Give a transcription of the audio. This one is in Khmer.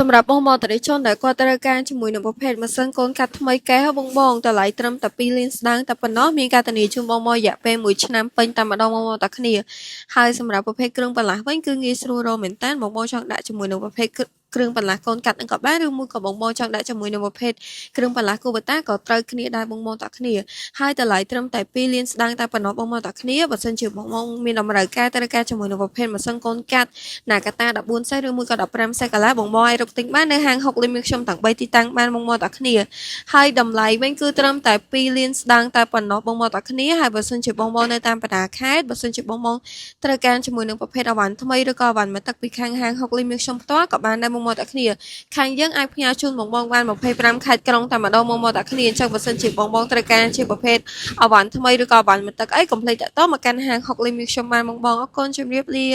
សម្រាប់បងតរិជនដែលគាត់ត្រូវការជាមួយនឹងប្រភេទម៉ាស៊ីនកូនកាត់ថ្មីកែបងតម្លៃត្រឹមតែ2លានស្ដើងតែប៉ុណ្ណោះមានការធានាជូនបងរយៈពេល1ឆ្នាំពេញតែម្ដងបងតាគ្នាហើយសម្រាប់ប្រភេទគ្រឿងបន្លាស់វិញគឺងាយស្រួលរកមែនតើបងចង់ដាក់ជាមួយនឹងប្រភេទគ្រឿងបន្លាស់កូនកាត់នឹងក៏បានឬមួយក៏បងចង់ដាក់ជាមួយនឹងប្រភេទគ្រឿងបន្លាស់គូបតាក៏ត្រូវគ្នាដែរបងតាគ្នាហើយតម្លៃត្រឹមតែ2លានស្ដើងតែប៉ុណ្ណោះបងតាគ្នាបើសិនជាបងមានតម្រូវការត្រូវការជាមួយនឹងប្រភេទម៉ាស៊ីនកូនកាត់ណាកាតា14សេតឬមួយក៏15សេតកាឡាបងអាចរកទិញបាននៅហាង6លីមខ្ញុំទាំង3ទីតាំងបានបងតាគ្នាហើយតម្លៃវិញគឺត្រឹមតែ2លានស្ដើងតែប៉ុណ្ណោះបងតាគ្នាហើយបើសិនជាបងនៅតាមបណ្ដាខេត្តបើសិនជាបងត្រូវការជាមួយនឹងប្រភេទអវ៉ាន់ថ្មីឬក៏អវ៉ាន់មកទឹកពីខាងហាង6លីមខ្ញុំផ្ទាល់ក៏បានដែរបងតាគ្នាខាងយើងអាចផ្ញើជូនបងបាន25ខេត្តក្រុងតែម្ដងបងតាគ្នាអញ្ចឹងបើសិនជាបងត្រូវការជាប្រភេទអវ៉ាន់ថ្មីឬក៏អវ៉ាន់មកទឹកអីកុំភ្លេចតាក់ទងមកកាន់ហាង6លីមខ្ញុំបានបងអរគុណជម្រាបលា